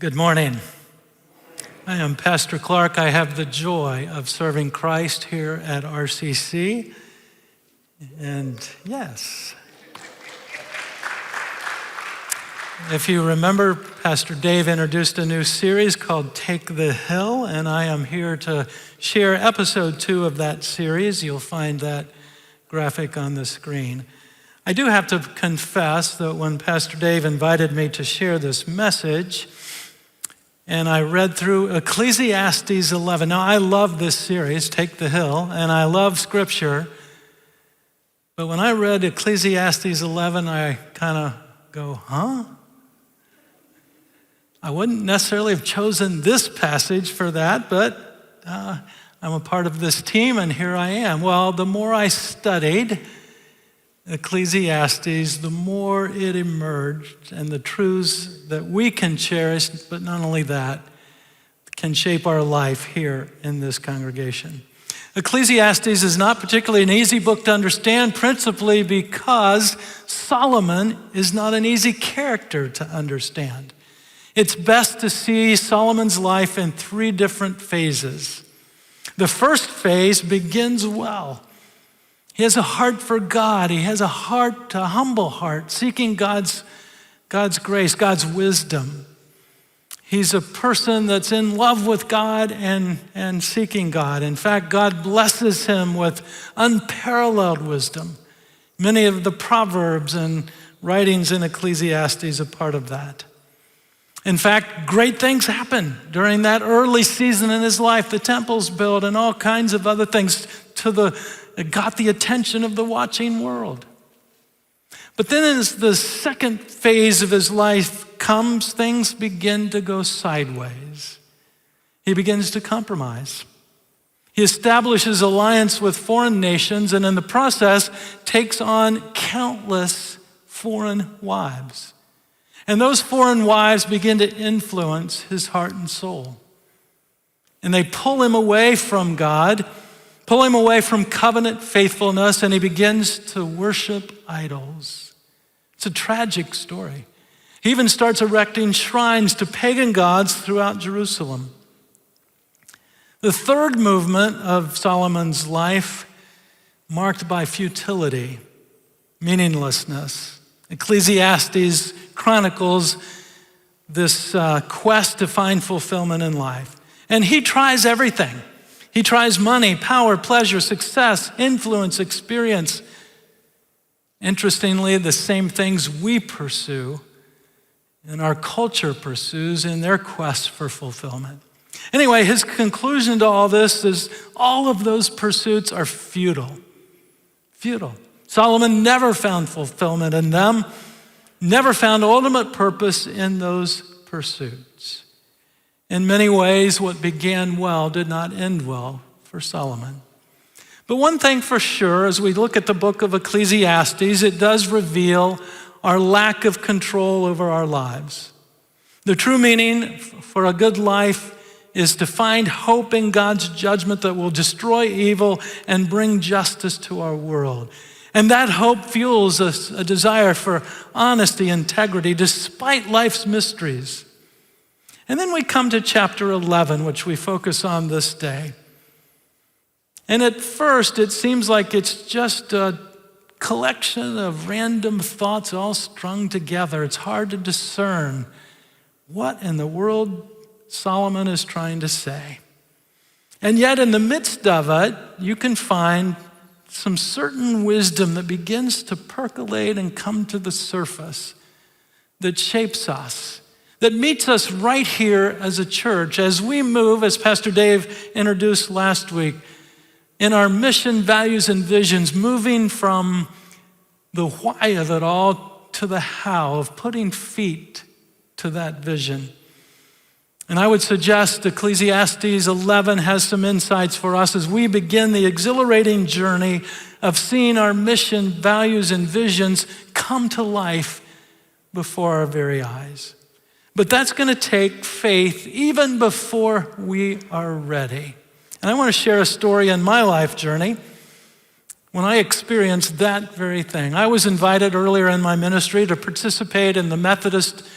Good morning. I am Pastor Clark. I have the joy of serving Christ here at RCC. And yes, if you remember, Pastor Dave introduced a new series called Take the Hill, and I am here to share episode 2 of that series. You'll find that graphic on the screen. I do have to confess that when Pastor Dave invited me to share this message, and I read through Ecclesiastes 11. Now, I love this series, Take the Hill, and I love Scripture. But when I read Ecclesiastes 11, I kind of go, huh? I wouldn't necessarily have chosen this passage for that, but I'm a part of this team, and here I am. Well, the more I studied Ecclesiastes, the more it emerged, and the truths that we can cherish, but not only that, can shape our life here in this congregation. Ecclesiastes is not particularly an easy book to understand, principally because Solomon is not an easy character to understand. It's best to see Solomon's life in 3 different phases. The first phase begins well. He has a heart for God. He has a humble heart, seeking God's grace, God's wisdom. He's a person that's in love with God and seeking God. In fact, God blesses him with unparalleled wisdom. Many of the Proverbs and writings in Ecclesiastes are part of that. In fact, great things happen during that early season in his life. The temple's built and all kinds of other things it got the attention of the watching world. But then as the second phase of his life comes, things begin to go sideways. He begins to compromise. He establishes alliance with foreign nations and in the process takes on countless foreign wives. And those foreign wives begin to influence his heart and soul. And they pull him away from God, pull him away from covenant faithfulness, and he begins to worship idols. It's a tragic story. He even starts erecting shrines to pagan gods throughout Jerusalem. The third movement of Solomon's life, marked by futility, meaninglessness. Ecclesiastes chronicles this quest to find fulfillment in life. And he tries everything. He tries money, power, pleasure, success, influence, experience. Interestingly, the same things we pursue and our culture pursues in their quest for fulfillment. Anyway, his conclusion to all this is all of those pursuits are futile. Futile. Solomon never found fulfillment in them, never found ultimate purpose in those pursuits. In many ways, what began well did not end well for Solomon. But one thing for sure, as we look at the book of Ecclesiastes, it does reveal our lack of control over our lives. The true meaning for a good life is to find hope in God's judgment that will destroy evil and bring justice to our world. And that hope fuels us a desire for honesty, integrity, despite life's mysteries. And then we come to chapter 11, which we focus on this day. And at first, it seems like it's just a collection of random thoughts all strung together. It's hard to discern what in the world Solomon is trying to say. And yet, in the midst of it, you can find some certain wisdom that begins to percolate and come to the surface that shapes us, that meets us right here as a church as we move, as Pastor Dave introduced last week, in our mission, values, and visions, moving from the why of it all to the how of putting feet to that vision. And I would suggest Ecclesiastes 11 has some insights for us as we begin the exhilarating journey of seeing our mission, values, and visions come to life before our very eyes. But that's going to take faith even before we are ready. And I want to share a story in my life journey when I experienced that very thing. I was invited earlier in my ministry to participate in the Methodist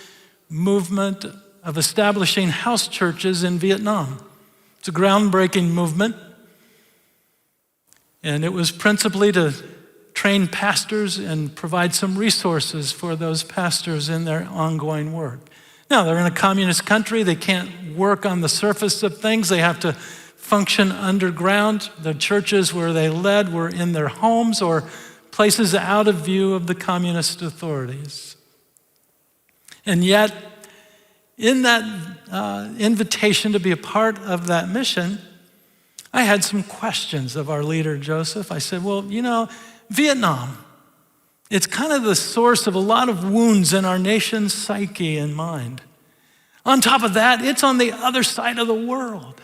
movement of establishing house churches in Vietnam. It's a groundbreaking movement, and it was principally to train pastors and provide some resources for those pastors in their ongoing work. Now, they're in a communist country. They can't work on the surface of things. They have to function underground. The churches where they led were in their homes or places out of view of the communist authorities. And yet, in that invitation to be a part of that mission, I had some questions of our leader, Joseph. I said, well, Vietnam, it's kind of the source of a lot of wounds in our nation's psyche and mind. On top of that, it's on the other side of the world.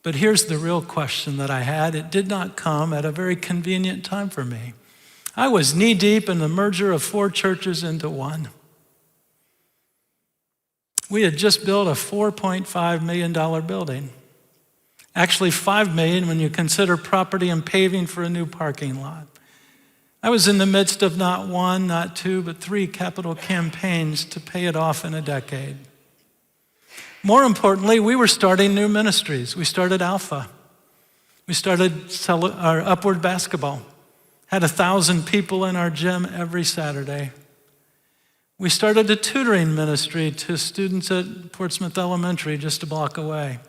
But here's the real question that I had. It did not come at a very convenient time for me. I was knee-deep in the merger of 4 churches into one. We had just built a $4.5 million building. Actually, $5 million when you consider property and paving for a new parking lot. I was in the midst of not 1, not 2, but 3 capital campaigns to pay it off in a decade. More importantly, we were starting new ministries. We started Alpha. We started our Upward Basketball. Had 1,000 people in our gym every Saturday. We started a tutoring ministry to students at Portsmouth Elementary just a block away.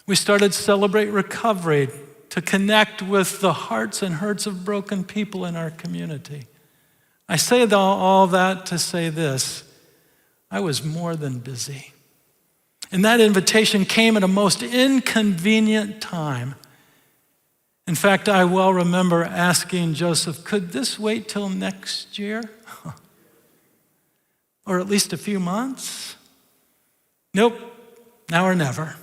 We started Celebrate Recovery to connect with the hearts and hurts of broken people in our community. I say all that to say this: I was more than busy. And that invitation came at a most inconvenient time. In fact, I well remember asking Joseph, could this wait till next year? Or at least a few months? Nope, now or never.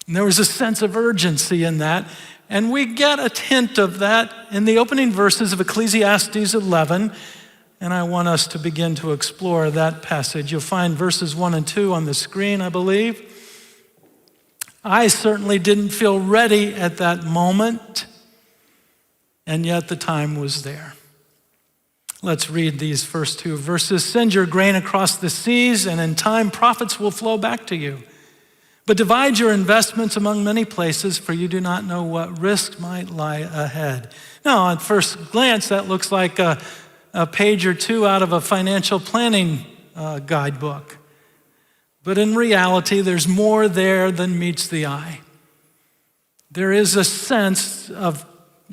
And there was a sense of urgency in that. And we get a hint of that in the opening verses of Ecclesiastes 11. And I want us to begin to explore that passage. You'll find verses 1 and 2 on the screen, I believe. I certainly didn't feel ready at that moment, and yet the time was there. Let's read these first 2 verses. Send your grain across the seas, and in time profits will flow back to you. But divide your investments among many places, for you do not know what risk might lie ahead. Now, on first glance, that looks like a page or 2 out of a financial planning guidebook. But in reality, there's more there than meets the eye. There is a sense of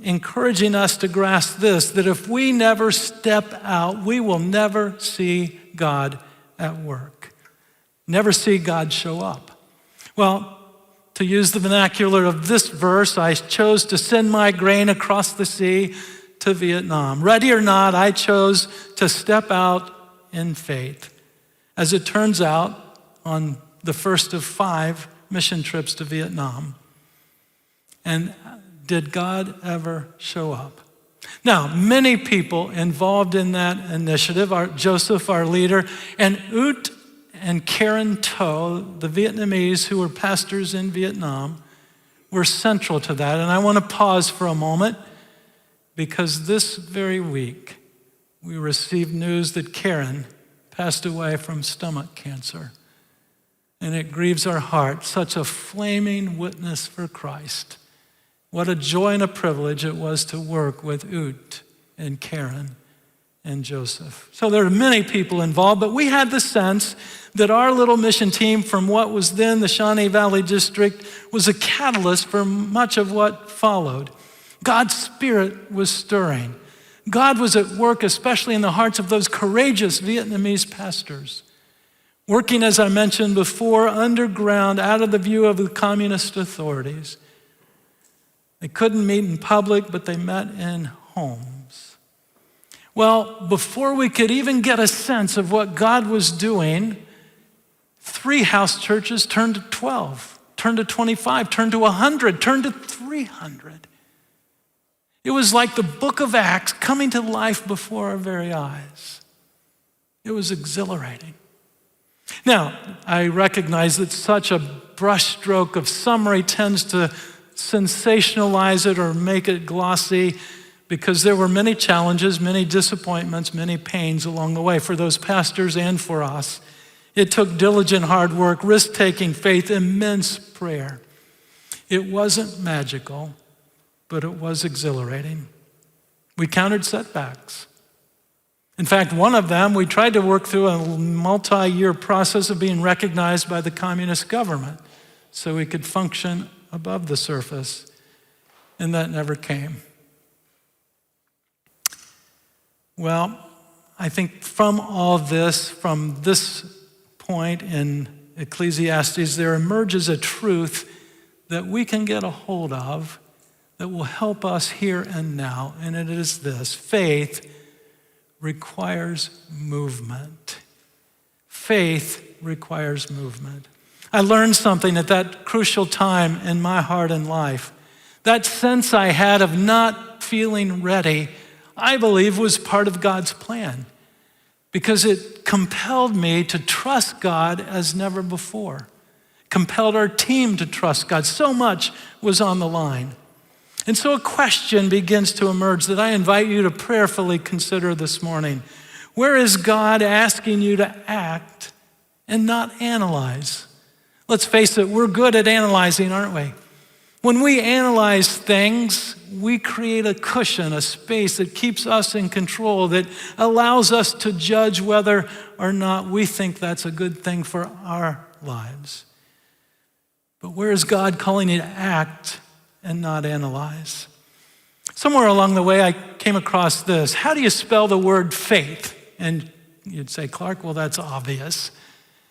encouraging us to grasp this, that if we never step out, we will never see God at work, never see God show up. Well, to use the vernacular of this verse, I chose to send my grain across the sea to Vietnam. Ready or not, I chose to step out in faith. As it turns out, on the first of 5 mission trips to Vietnam. And did God ever show up? Now, many people involved in that initiative, Joseph, our leader, and Ut and Karen To, the Vietnamese who were pastors in Vietnam, were central to that. And I want to pause for a moment, because this very week, we received news that Karen passed away from stomach cancer. And it grieves our heart, such a flaming witness for Christ. What a joy and a privilege it was to work with Ut and Karen and Joseph. So there are many people involved, but we had the sense that our little mission team from what was then the Shawnee Valley District was a catalyst for much of what followed. God's Spirit was stirring. God was at work, especially in the hearts of those courageous Vietnamese pastors, working, as I mentioned before, underground, out of the view of the communist authorities. They couldn't meet in public, but they met in homes. Well, before we could even get a sense of what God was doing, 3 house churches turned to 12, turned to 25, turned to 100, turned to 300. It was like the book of Acts coming to life before our very eyes. It was exhilarating. Now, I recognize that such a brushstroke of summary tends to sensationalize it or make it glossy, because there were many challenges, many disappointments, many pains along the way for those pastors and for us. It took diligent hard work, risk-taking faith, immense prayer. It wasn't magical, but it was exhilarating. We countered setbacks. In fact, one of them, we tried to work through a multi-year process of being recognized by the communist government so we could function above the surface, and that never came. Well, I think from all this, from this point in Ecclesiastes, there emerges a truth that we can get a hold of that will help us here and now, and it is this: faith requires movement. Faith requires movement. I learned something at that crucial time in my heart and life. That sense I had of not feeling ready, I believe, was part of God's plan, because it compelled me to trust God as never before. Compelled our team to trust God. So much was on the line. And so a question begins to emerge that I invite you to prayerfully consider this morning. Where is God asking you to act and not analyze? Let's face it, we're good at analyzing, aren't we? When we analyze things, we create a cushion, a space that keeps us in control, that allows us to judge whether or not we think that's a good thing for our lives. But where is God calling you to act and not analyze? Somewhere along the way, I came across this. How do you spell the word faith? And you'd say, Clark, well, that's obvious.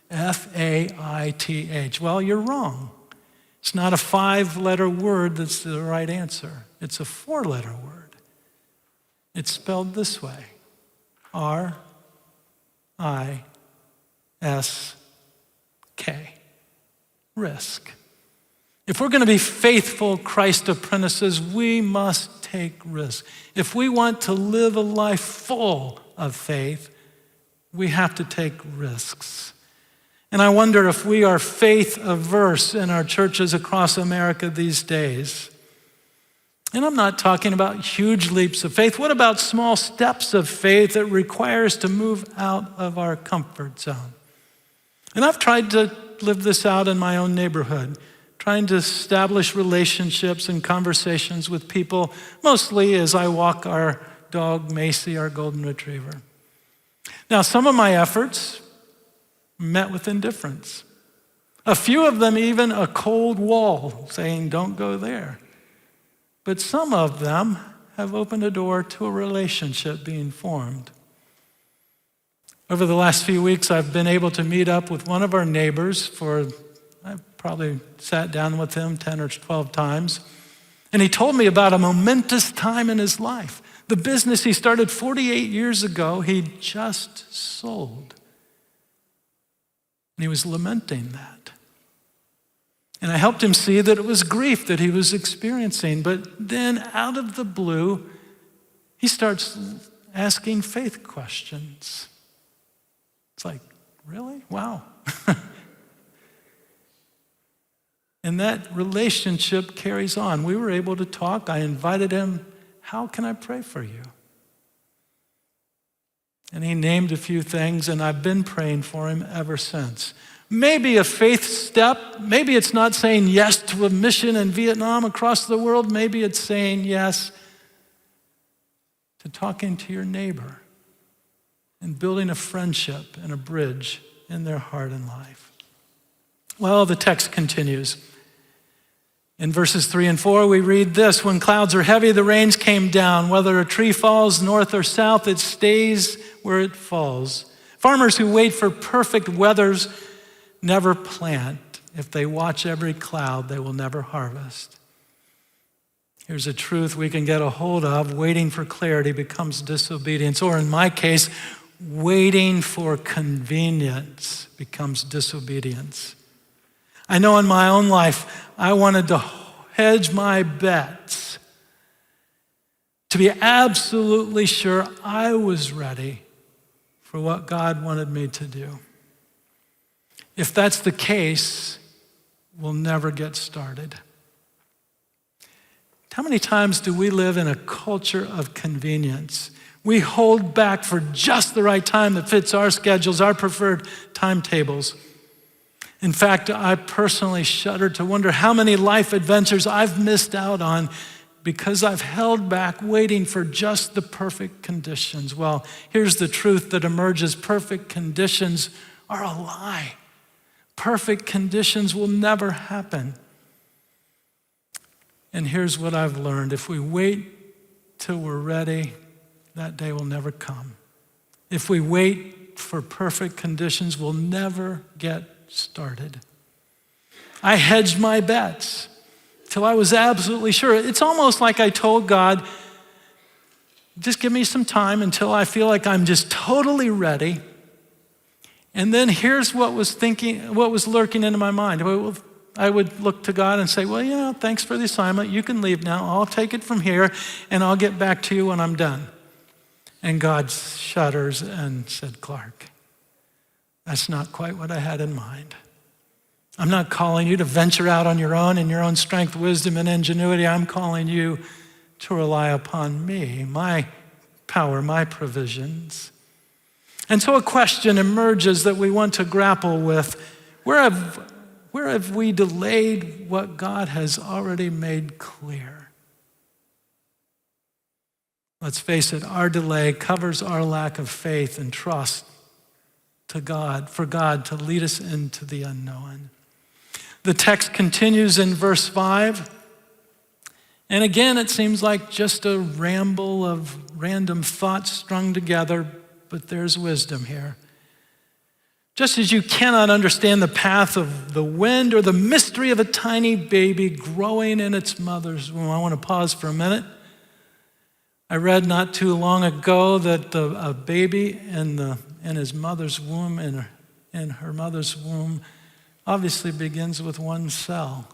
F-A-I-T-H. Well, you're wrong. It's not a 5-letter word that's the right answer. It's a 4-letter word. It's spelled this way: R-I-S-K. Risk. If we're going to be faithful Christ apprentices, we must take risks. If we want to live a life full of faith, we have to take risks. And I wonder if we are faith averse in our churches across America these days. And I'm not talking about huge leaps of faith. What about small steps of faith that require us to move out of our comfort zone? And I've tried to live this out in my own neighborhood, trying to establish relationships and conversations with people, mostly as I walk our dog, Macy, our golden retriever. Now, some of my efforts met with indifference. A few of them even a cold wall saying, don't go there. But some of them have opened a door to a relationship being formed. Over the last few weeks, I've been able to meet up with one of our neighbors I've probably sat down with him 10 or 12 times. And he told me about a momentous time in his life. The business he started 48 years ago, he just sold. And he was lamenting that. And I helped him see that it was grief that he was experiencing. But then out of the blue, he starts asking faith questions. It's like, really? Wow. And that relationship carries on. We were able to talk. I invited him, how can I pray for you? And he named a few things, and I've been praying for him ever since. Maybe a faith step. Maybe it's not saying yes to a mission in Vietnam across the world. Maybe it's saying yes to talking to your neighbor and building a friendship and a bridge in their heart and life. Well, the text continues. In verses 3 and 4, we read this: when clouds are heavy, the rains came down. Whether a tree falls north or south, it stays where it falls. Farmers who wait for perfect weathers never plant. If they watch every cloud, they will never harvest. Here's a truth we can get a hold of. Waiting for clarity becomes disobedience. Or in my case, waiting for convenience becomes disobedience. I know in my own life, I wanted to hedge my bets to be absolutely sure I was ready for what God wanted me to do. If that's the case, we'll never get started. How many times do we live in a culture of convenience? We hold back for just the right time that fits our schedules, our preferred timetables. In fact, I personally shudder to wonder how many life adventures I've missed out on because I've held back waiting for just the perfect conditions. Well, here's the truth that emerges. Perfect conditions are a lie. Perfect conditions will never happen. And here's what I've learned. If we wait till we're ready, that day will never come. If we wait for perfect conditions, we'll never get started. I hedged my bets till I was absolutely sure. It's almost like I told God, just give me some time until I feel like I'm just totally ready. And then here's what was lurking into my mind. I would look to God and say, well, thanks for the assignment. You can leave now. I'll take it from here, and I'll get back to you when I'm done. And God shudders and said, Clark, that's not quite what I had in mind. I'm not calling you to venture out on your own in your own strength, wisdom, and ingenuity. I'm calling you to rely upon me, my power, my provisions. And so a question emerges that we want to grapple with. Where have we delayed what God has already made clear? Let's face it, our delay covers our lack of faith and trust to God, for God to lead us into the unknown. The text continues in verse 5. And again, it seems like just a ramble of random thoughts strung together, but there's wisdom here. Just as you cannot understand the path of the wind or the mystery of a tiny baby growing in its mother's womb. I want to pause for a minute. I read not too long ago that a baby in his mother's womb, in her mother's womb, obviously begins with one cell.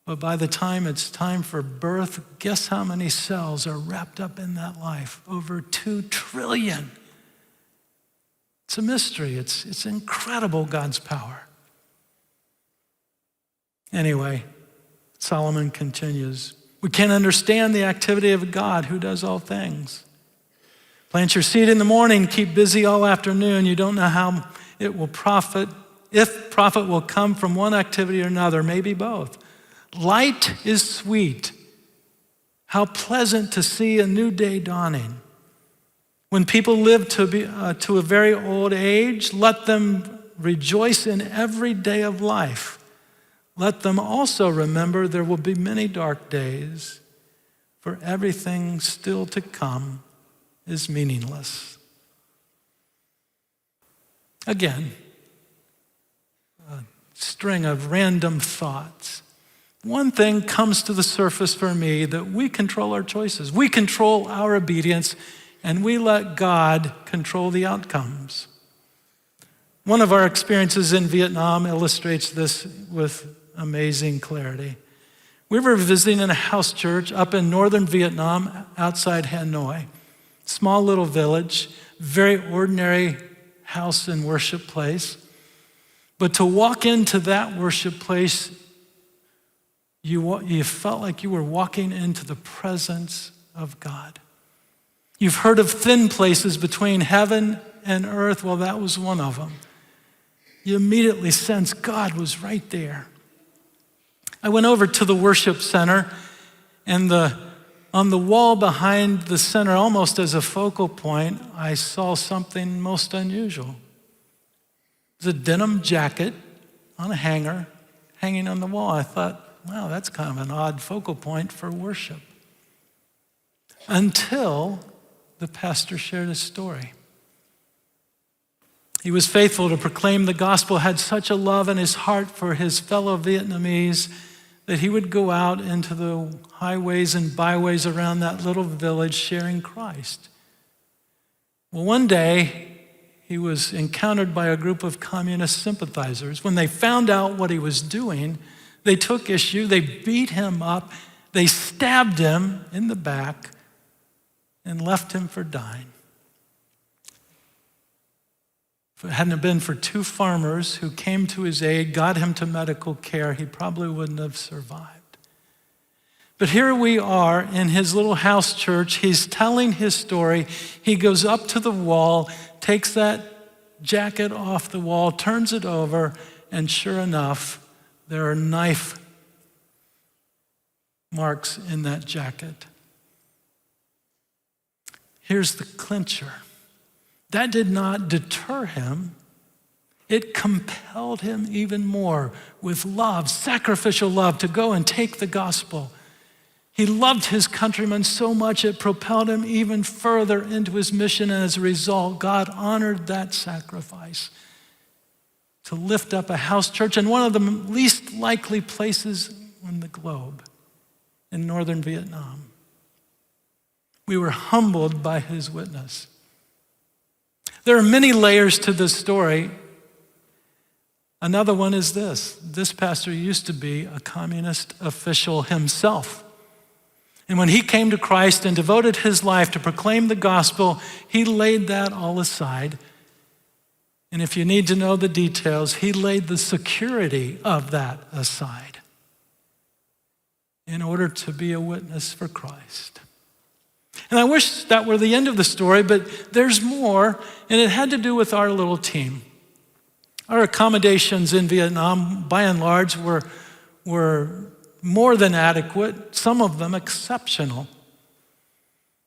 But by the time it's time for birth, guess how many cells are wrapped up in that life? Over 2 trillion. It's a mystery. It's incredible, God's power. Anyway, Solomon continues. We can't understand the activity of God who does all things. Plant your seed in the morning, keep busy all afternoon. You don't know how it will profit, if profit will come from one activity or another, maybe both. Light is sweet. How pleasant to see a new day dawning. When people live to a very old age, let them rejoice in every day of life. Let them also remember there will be many dark days, for everything still to come is meaningless. Again, a string of random thoughts. One thing comes to the surface for me, that we control our choices. We control our obedience, and we let God control the outcomes. One of our experiences in Vietnam illustrates this with amazing clarity. We were visiting in a house church up in northern Vietnam outside Hanoi. Small little village, very ordinary house and worship place. But to walk into that worship place, you felt like you were walking into the presence of God. You've heard of thin places between heaven and earth. Well, that was one of them. You immediately sensed God was right there. I went over to the worship center, and on the wall behind the center, almost as a focal point, I saw something most unusual. It was a denim jacket on a hanger, hanging on the wall. I thought, wow, that's kind of an odd focal point for worship. Until the pastor shared his story. He was faithful to proclaim the gospel, had such a love in his heart for his fellow Vietnamese that he would go out into the highways and byways around that little village sharing Christ. Well, one day, he was encountered by a group of communist sympathizers. When they found out what he was doing, they took issue, they beat him up, they stabbed him in the back, and left him for dying. If it hadn't been for 2 farmers who came to his aid, got him to medical care, he probably wouldn't have survived. But here we are in his little house church. He's telling his story. He goes up to the wall, takes that jacket off the wall, turns it over, and sure enough, there are knife marks in that jacket. Here's the clincher. That did not deter him. It compelled him even more with love, sacrificial love, to go and take the gospel. He loved his countrymen so much it propelled him even further into his mission, and as a result, God honored that sacrifice to lift up a house church in one of the least likely places on the globe, in northern Vietnam. We were humbled by his witness. There are many layers to this story. Another one is this. This pastor used to be a communist official himself. And when he came to Christ and devoted his life to proclaim the gospel, he laid that all aside. And if you need to know the details, he laid the security of that aside in order to be a witness for Christ. And I wish that were the end of the story, but there's more, and it had to do with our little team. Our accommodations in Vietnam, by and large, were more than adequate, some of them exceptional.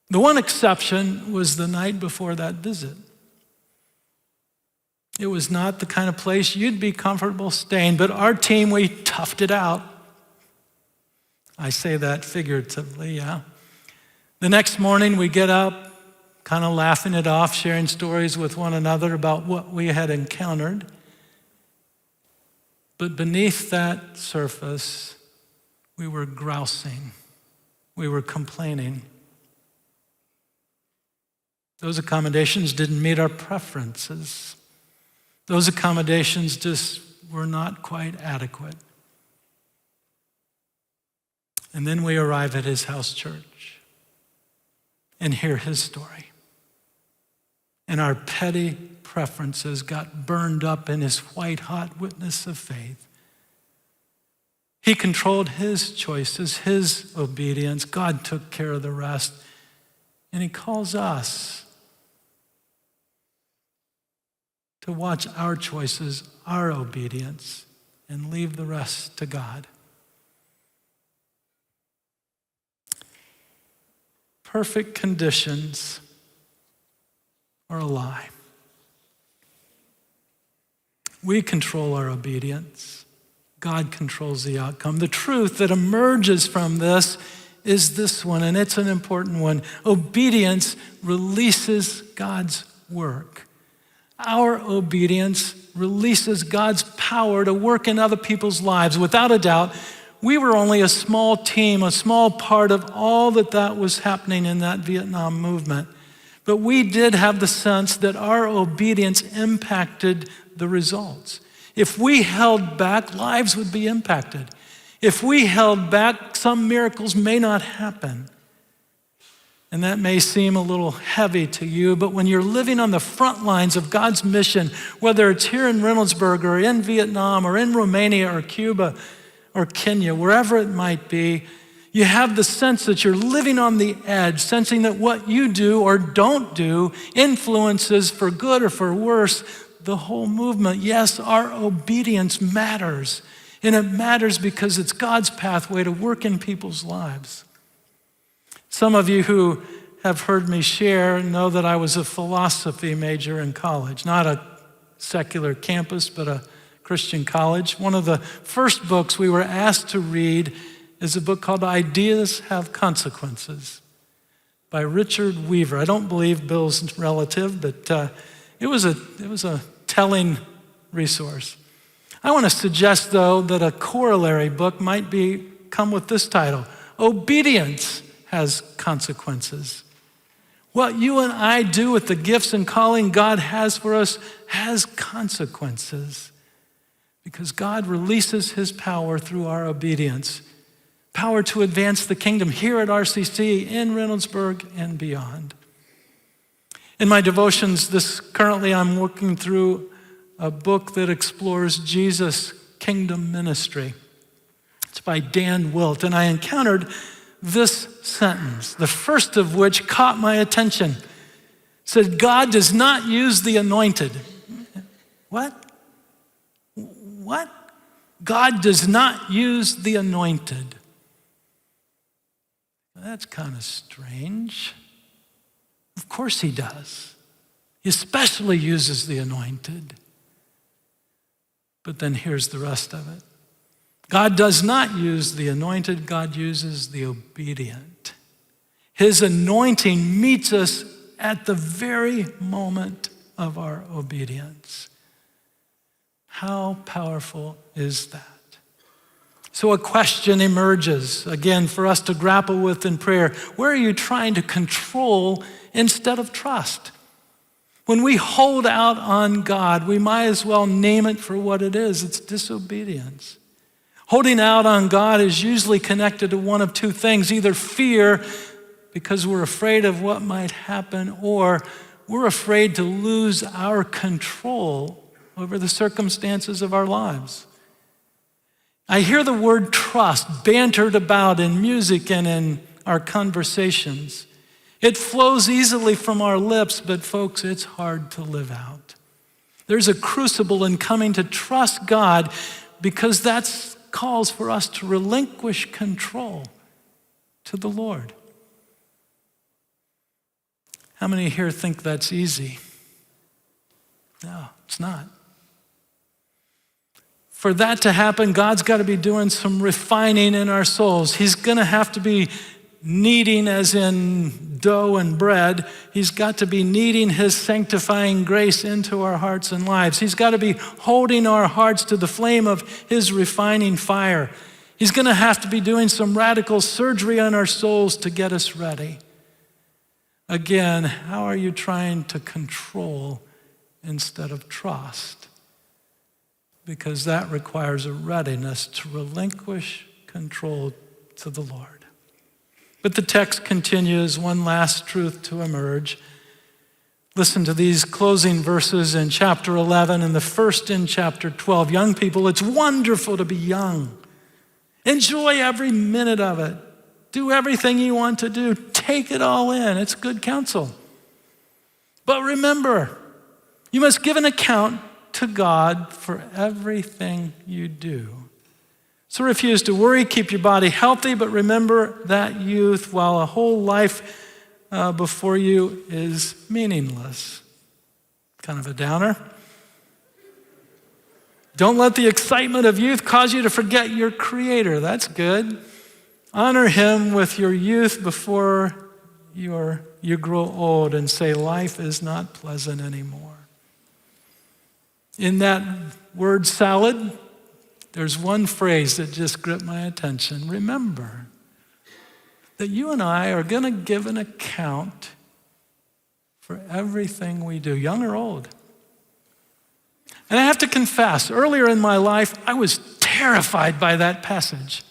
The one exception was the night before that visit. It was not the kind of place you'd be comfortable staying, but our team, we toughed it out. I say that figuratively, yeah. The next morning we get up, kind of laughing it off, sharing stories with one another about what we had encountered. But beneath that surface, we were grousing. We were complaining. Those accommodations didn't meet our preferences. Those accommodations just were not quite adequate. And then we arrive at his house church and hear his story. And our petty preferences got burned up in his white-hot witness of faith. He controlled his choices, his obedience. God took care of the rest. And he calls us to watch our choices, our obedience, and leave the rest to God. Perfect conditions are a lie. We control our obedience. God controls the outcome. The truth that emerges from this is this one, and it's an important one. Obedience releases God's work. Our obedience releases God's power to work in other people's lives. Without a doubt, we were only a small team, a small part of all that was happening in that Vietnam movement. But we did have the sense that our obedience impacted the results. If we held back, lives would be impacted. If we held back, some miracles may not happen. And that may seem a little heavy to you, but when you're living on the front lines of God's mission, whether it's here in Reynoldsburg or in Vietnam or in Romania or Cuba or Kenya, wherever it might be, you have the sense that you're living on the edge, sensing that what you do or don't do influences, for good or for worse, the whole movement. Yes, our obedience matters, and it matters because it's God's pathway to work in people's lives. Some of you who have heard me share know that I was a philosophy major in college, not a secular campus, but a Christian college. One of the first books we were asked to read is a book called Ideas Have Consequences by Richard Weaver. I don't believe Bill's relative, but it was a telling resource. I want to suggest, though, that a corollary book might come with this title: Obedience Has Consequences. What you and I do with the gifts and calling God has for us has consequences, because God releases his power through our obedience, power to advance the kingdom here at RCC, in Reynoldsburg, and beyond. In my devotions, currently I'm working through a book that explores Jesus' kingdom ministry. It's by Dan Wilt, and I encountered this sentence, the first of which caught my attention. It said, God does not use the anointed. What? What? God does not use the anointed. That's kind of strange. Of course he does. He especially uses the anointed. But then here's the rest of it. God does not use the anointed, God uses the obedient. His anointing meets us at the very moment of our obedience. How powerful is that? So a question emerges, again, for us to grapple with in prayer. Where are you trying to control instead of trust? When we hold out on God, we might as well name it for what it is. It's disobedience. Holding out on God is usually connected to one of two things, either fear, because we're afraid of what might happen, or we're afraid to lose our control over the circumstances of our lives. I hear the word trust bantered about in music and in our conversations. It flows easily from our lips, but folks, it's hard to live out. There's a crucible in coming to trust God because that calls for us to relinquish control to the Lord. How many here think that's easy? No, it's not. For that to happen, God's got to be doing some refining in our souls. He's going to have to be kneading, as in dough and bread. He's got to be kneading his sanctifying grace into our hearts and lives. He's got to be holding our hearts to the flame of his refining fire. He's going to have to be doing some radical surgery on our souls to get us ready. Again, how are you trying to control instead of trust? Because that requires a readiness to relinquish control to the Lord. But the text continues, one last truth to emerge. Listen to these closing verses in chapter 11 and the first in chapter 12. Young people, it's wonderful to be young. Enjoy every minute of it. Do everything you want to do. Take it all in. It's good counsel. But remember, you must give an account to God for everything you do. So refuse to worry, keep your body healthy, but remember that youth, while a whole life before you is meaningless. Kind of a downer. Don't let the excitement of youth cause you to forget your Creator. That's good. Honor him with your youth before you grow old and say life is not pleasant anymore. In that word salad, there's one phrase that just gripped my attention. Remember that you and I are going to give an account for everything we do, young or old. And I have to confess, earlier in my life, I was terrified by that passage.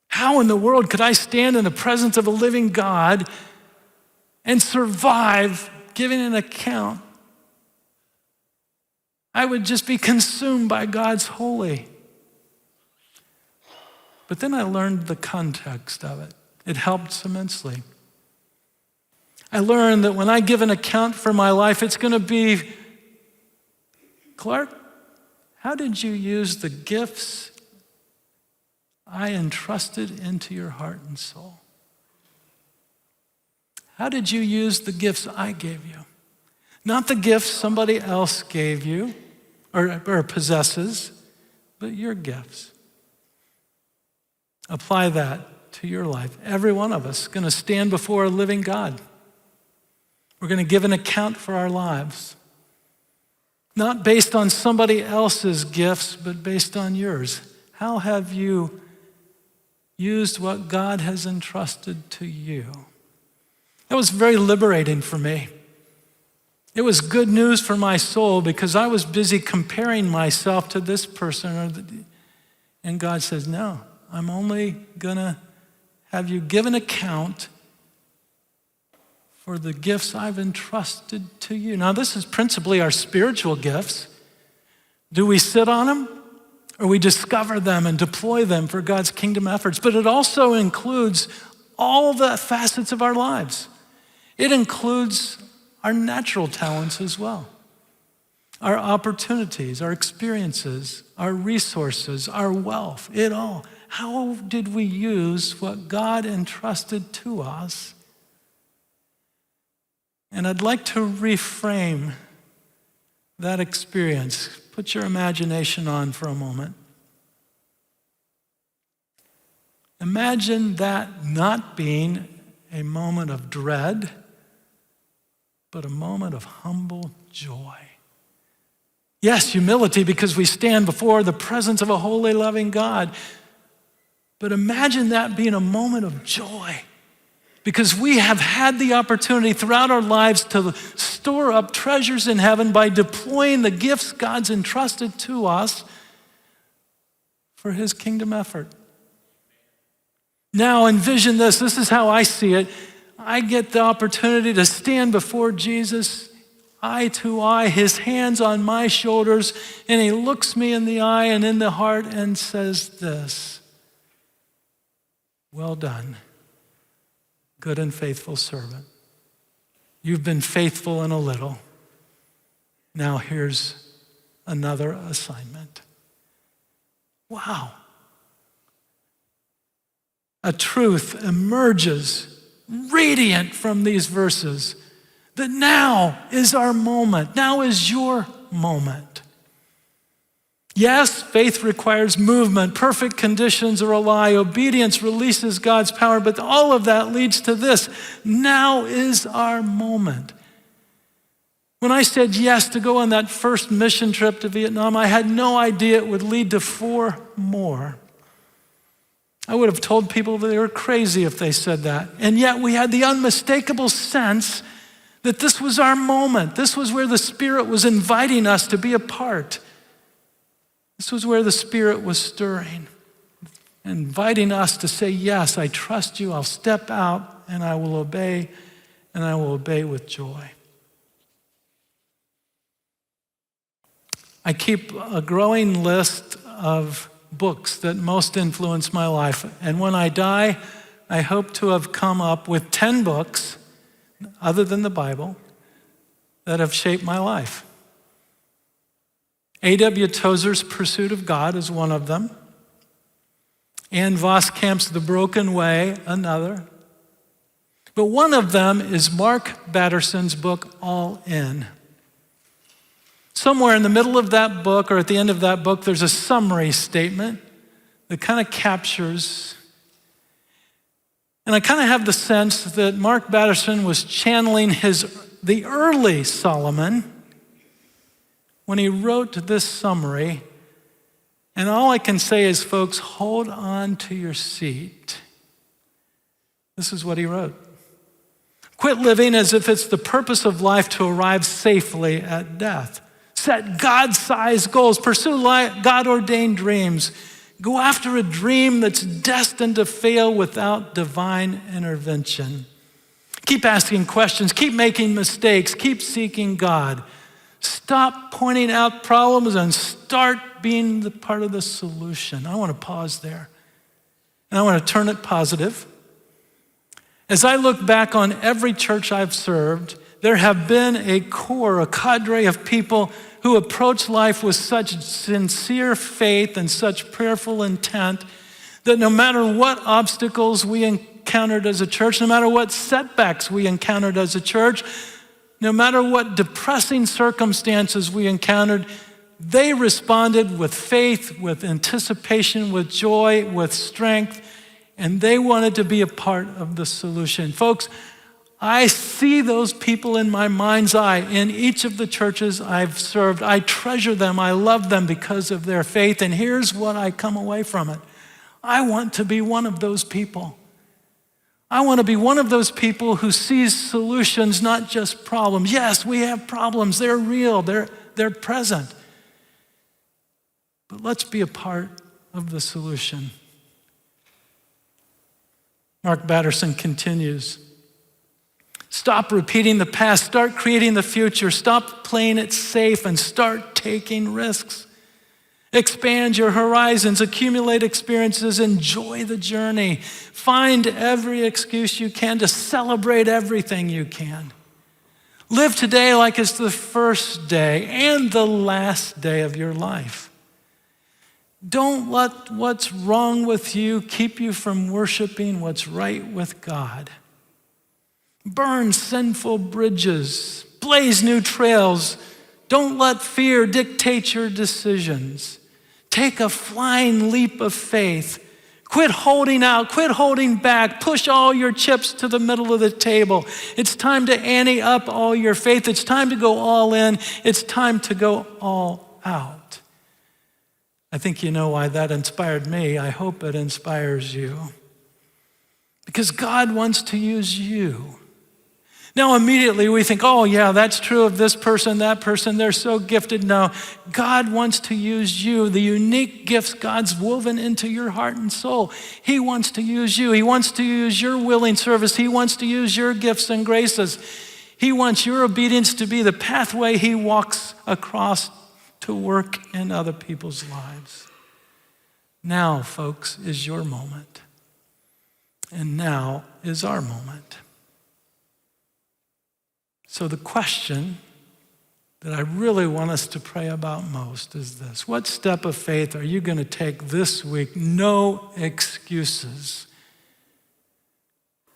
How in the world could I stand in the presence of a living God and survive giving an account? I would just be consumed by God's holy. But then I learned the context of it. It helped immensely. I learned that when I give an account for my life, it's going to be, Clark, how did you use the gifts I entrusted into your heart and soul? How did you use the gifts I gave you? Not the gifts somebody else gave you or possesses, but your gifts. Apply that to your life. Every one of us is going to stand before a living God. We're going to give an account for our lives. Not based on somebody else's gifts, but based on yours. How have you used what God has entrusted to you? That was very liberating for me. It was good news for my soul because I was busy comparing myself to this person. And God says, no, I'm only going to have you give an account for the gifts I've entrusted to you. Now, this is principally our spiritual gifts. Do we sit on them or we discover them and deploy them for God's kingdom efforts. But it also includes all the facets of our lives. It includes our natural talents as well, our opportunities, our experiences, our resources, our wealth, it all. How did we use what God entrusted to us? And I'd like to reframe that experience. Put your imagination on for a moment. Imagine that not being a moment of dread, but a moment of humble joy. Yes, humility, because we stand before the presence of a holy, loving God. But imagine that being a moment of joy, because we have had the opportunity throughout our lives to store up treasures in heaven by deploying the gifts God's entrusted to us for his kingdom effort. Now envision this. This is how I see it. I get the opportunity to stand before Jesus, eye to eye, his hands on my shoulders, and he looks me in the eye and in the heart and says this: "Well done, good and faithful servant. You've been faithful in a little. Now here's another assignment." Wow. A truth emerges radiant from these verses that now is our moment. Now is your moment. Yes, faith requires movement. Perfect conditions are a lie. Obedience releases God's power, but all of that leads to this. Now is our moment. When I said yes to go on that first mission trip to Vietnam, I had no idea it would lead to 4 more. I would have told people that they were crazy if they said that. And yet we had the unmistakable sense that this was our moment. This was where the Spirit was inviting us to be a part. This was where the Spirit was stirring, inviting us to say, yes, I trust you, I'll step out, and I will obey, and I will obey with joy. I keep a growing list of books that most influence my life, and when I die, I hope to have come up with 10 books, other than the Bible, that have shaped my life. A.W. Tozer's Pursuit of God is one of them. Ann Voskamp's The Broken Way, another. But one of them is Mark Batterson's book, All In. Somewhere in the middle of that book, or at the end of that book, there's a summary statement that kind of captures. And I kind of have the sense that Mark Batterson was channeling the early Solomon when he wrote this summary. And all I can say is, folks, hold on to your seat. This is what he wrote. Quit living as if it's the purpose of life to arrive safely at death. Set God-sized goals. Pursue God-ordained dreams. Go after a dream that's destined to fail without divine intervention. Keep asking questions. Keep making mistakes. Keep seeking God. Stop pointing out problems and start being the part of the solution. I want to pause there. And I want to turn it positive. As I look back on every church I've served, there have been a cadre of people who approach life with such sincere faith and such prayerful intent that no matter what obstacles we encountered as a church, no matter what setbacks we encountered as a church, no matter what depressing circumstances we encountered, they responded with faith, with anticipation, with joy, with strength, and they wanted to be a part of the solution. Folks, I see those people in my mind's eye in each of the churches I've served. I treasure them. I love them because of their faith. And here's what I come away from it. I want to be one of those people. I want to be one of those people who sees solutions, not just problems. Yes, we have problems. They're real. They're present. But let's be a part of the solution. Mark Batterson continues. Stop repeating the past. Start creating the future. Stop playing it safe and start taking risks. Expand your horizons, accumulate experiences, enjoy the journey. Find every excuse you can to celebrate everything you can. Live today like it's the first day and the last day of your life. Don't let what's wrong with you keep you from worshiping what's right with God. Burn sinful bridges, blaze new trails. Don't let fear dictate your decisions. Take a flying leap of faith. Quit holding out, quit holding back. Push all your chips to the middle of the table. It's time to ante up all your faith. It's time to go all in. It's time to go all out. I think you know why that inspired me. I hope it inspires you. Because God wants to use you. Now, immediately we think, oh, yeah, that's true of this person, that person, they're so gifted. No, God wants to use you, the unique gifts God's woven into your heart and soul. He wants to use you. He wants to use your willing service. He wants to use your gifts and graces. He wants your obedience to be the pathway he walks across to work in other people's lives. Now, folks, is your moment. And now is our moment. So the question that I really want us to pray about most is this. What step of faith are you going to take this week? No excuses.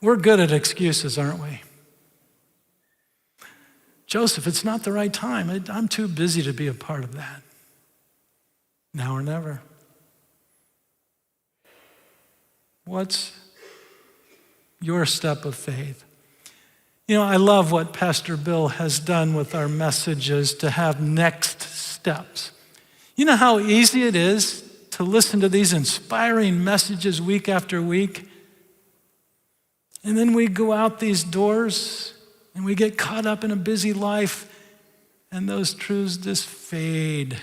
We're good at excuses, aren't we? Joseph, it's not the right time. I'm too busy to be a part of that. Now or never. What's your step of faith? You know, I love what Pastor Bill has done with our messages to have next steps. You know how easy it is to listen to these inspiring messages week after week? And then we go out these doors and we get caught up in a busy life and those truths just fade.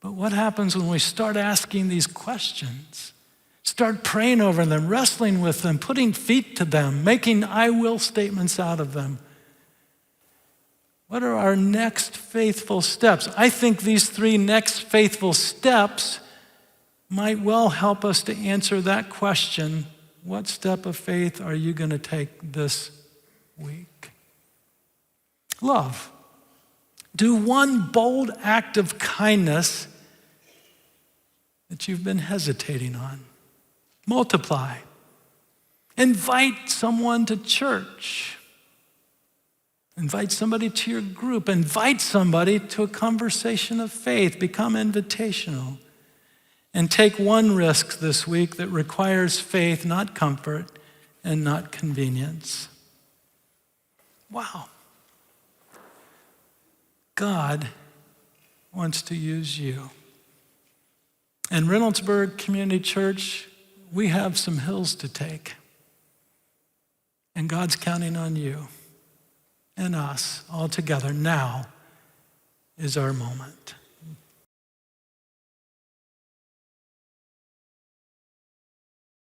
But what happens when we start asking these questions? Start praying over them, wrestling with them, putting feet to them, making I will statements out of them. What are our next faithful steps? I think these 3 next faithful steps might well help us to answer that question. What step of faith are you going to take this week? Love. Do one bold act of kindness that you've been hesitating on. Multiply. Invite someone to church. Invite somebody to your group. Invite somebody to a conversation of faith. Become invitational. And take one risk this week that requires faith, not comfort, and not convenience. Wow. God wants to use you. And Reynoldsburg Community Church, we have some hills to take. And God's counting on you and us all together. Now is our moment.